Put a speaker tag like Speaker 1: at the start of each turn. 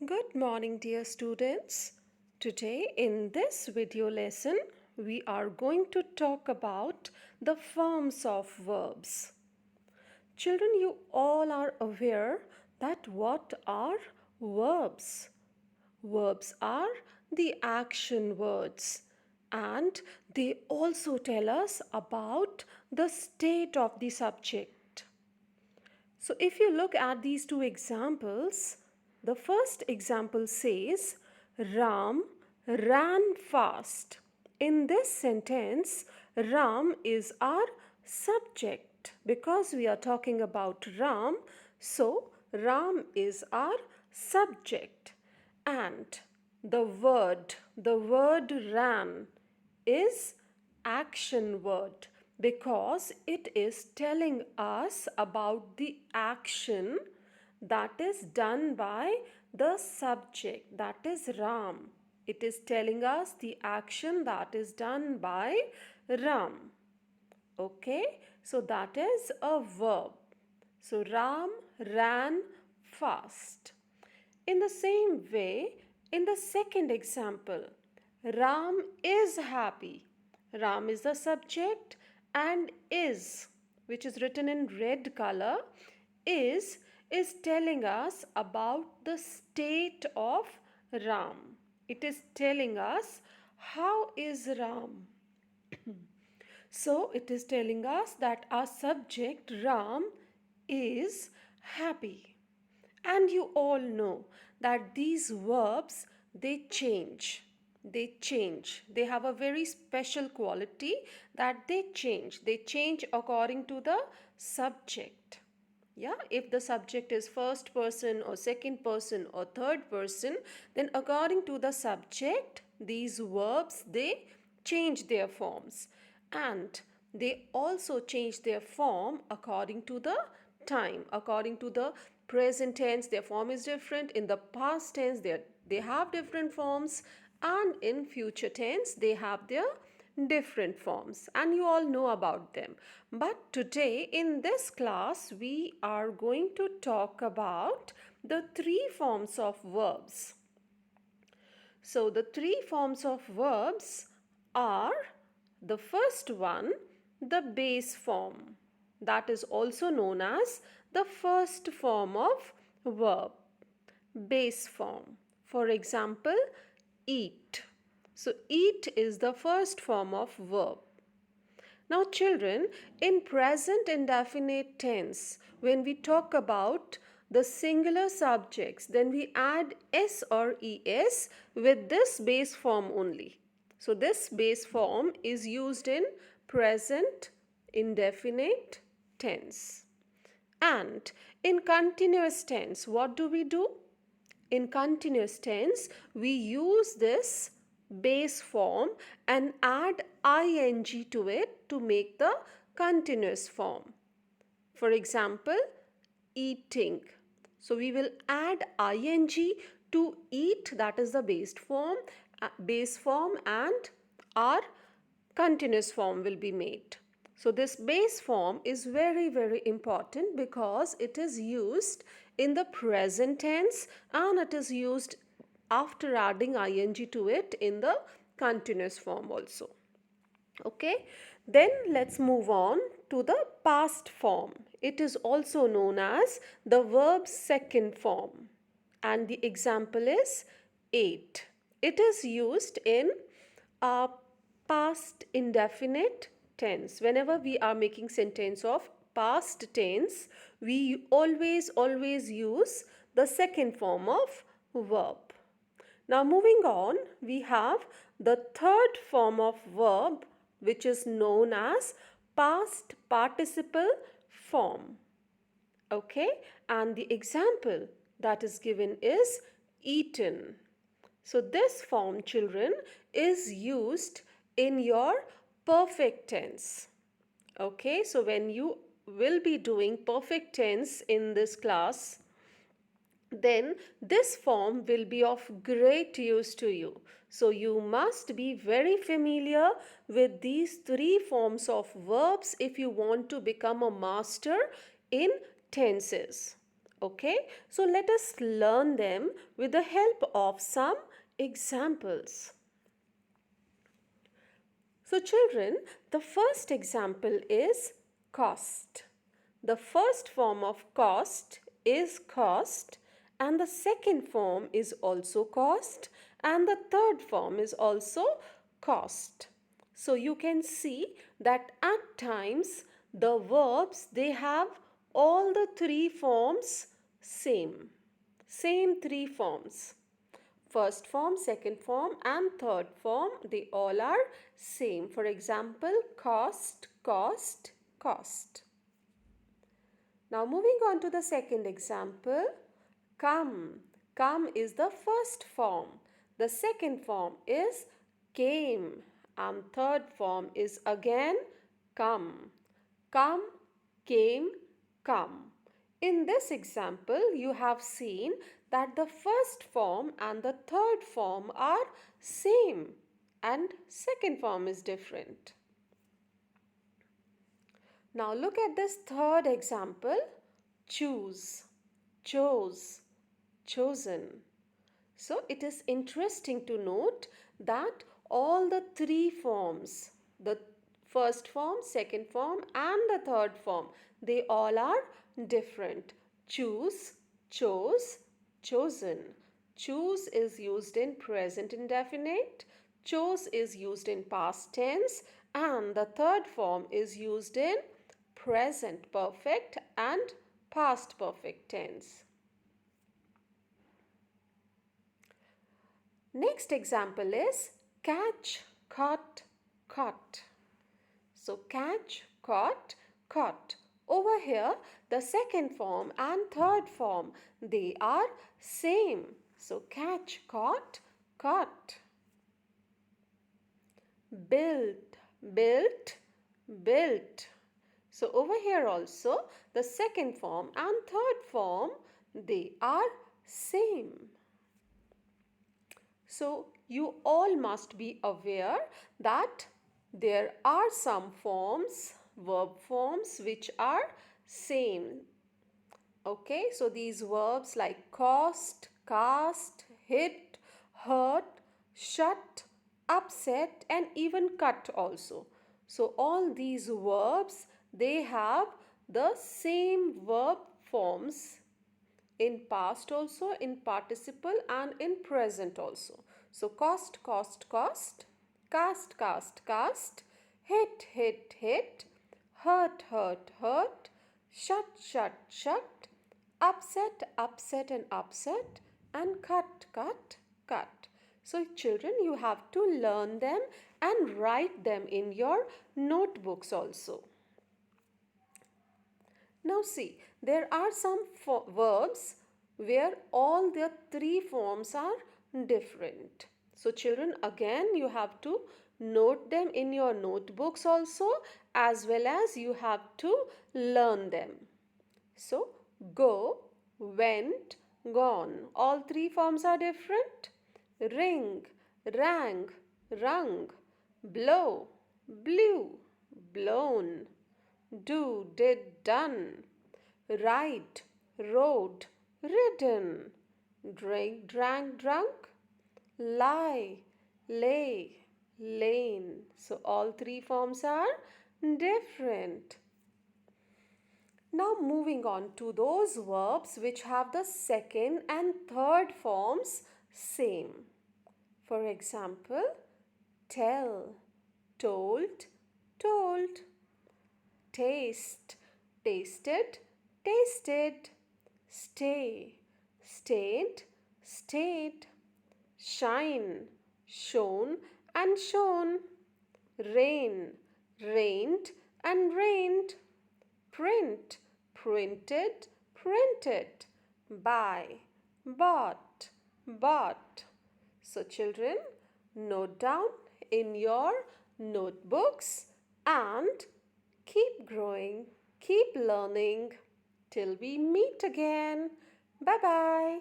Speaker 1: Good morning, dear students. Today, in this video lesson, we are going to talk about the forms of verbs. Children, you all are aware that what are verbs? Verbs are the action words, and they also tell us about the state of the subject. So if you look at these two examples, the first example says, Ram ran fast. In this sentence, Ram is our subject because we are talking about Ram. So Ram is our subject. And the word ran is action word because it is telling us about the action that is done by the subject, that is Ram. It is telling us the action that is done by Ram. Okay, so that is a verb. So Ram ran fast. In the same way, in the second example, Ram is happy. Ram is the subject and is, which is written in red color, is telling us about the state of Ram. It is telling us how is Ram. So it is telling us that our subject Ram is happy. And you all know that these verbs, they change. They change. They have a very special quality that they change. They change according to the subject. Yeah, if the subject is first person or second person or third person, then according to the subject, these verbs, they change their forms. And they also change their form according to the time. According to the present tense, their form is different. In the past tense, they have different forms. And in future tense, they have their different forms, and you all know about them. But today in this class, we are going to talk about the three forms of verbs. So the three forms of verbs are, the first one, the base form, that is also known as the first form of verb. Base form. For example, eat. So eat is the first form of verb. Now children, in present indefinite tense, when we talk about the singular subjects, then we add s or es with this base form only. So this base form is used in present indefinite tense. And in continuous tense, what do we do? In continuous tense, we use this base form and add ing to it to make the continuous form. For example, eating. So we will add ing to eat, that is the base form, and our continuous form will be made. So this base form is very, very important because it is used in the present tense and it is used after adding ing to it in the continuous form also. Okay, then let's move on to the past form. It is also known as the verb's second form, and the example is ate. It is used in past indefinite tense. Whenever we are making sentence of past tense, we always use the second form of verb. Now moving on, we have the third form of verb, which is known as past participle form. Okay, and the example that is given is eaten. So this form, children, is used in your perfect tense. Okay, so when you will be doing perfect tense in this class, then this form will be of great use to you. So you must be very familiar with these three forms of verbs if you want to become a master in tenses. Okay, so let us learn them with the help of some examples. So children, the first example is cost. The first form of cost is cost, and the second form is also cost, and the third form is also cost. So you can see that at times the verbs, they have all the three forms same three forms. First form, second form and third form, they all are same. For example, cost, cost, cost. Now moving on to the second example, come. Come is the first form. The second form is came, and third form is again come. Come, came, come. In this example, you have seen that the first form and the third form are same and second form is different. Now look at this third example, choose, chose, chosen. So it is interesting to note that all the three forms, the first form, second form and the third form, they all are different. Choose, chose, chosen. Choose is used in present indefinite, chose is used in past tense, and the third form is used in present perfect and past perfect tense. Next example is catch, caught, caught. So catch, caught, caught. Over here, the second form and third form, they are same. So catch, caught, caught. Build, built, built. So over here also, the second form and third form, they are same. So you all must be aware that there are some forms, verb forms, which are same. Okay, so these verbs like cost, cast, hit, hurt, shut, upset and even cut also. So all these verbs, they have the same verb forms in past also, in participle and in present also. So cost, cost, cost, cast, cast, cast, hit, hit, hit, hurt, hurt, hurt, shut, shut, shut, upset, upset and upset, and cut, cut, cut. So children, you have to learn them and write them in your notebooks also. Now see, there are some verbs where all the three forms are different. So children, again you have to note them in your notebooks also, as well as you have to learn them. So go, went, gone. All three forms are different. Ring, rang, rung. Blow, blew, blown. Do, did, done. Write, wrote, written. Drink, drank, drunk. Lie, lay, lain. So all three forms are different. Now moving on to those verbs which have the second and third forms same. For example, tell, told, told. Taste, tasted, tasted. Stay, stayed, stayed. Shine, shone and shone. Rain, rained and rained. Print, printed, printed. Buy, bought, bought. So children, note down in your notebooks and keep growing, keep learning till we meet again. Bye-bye.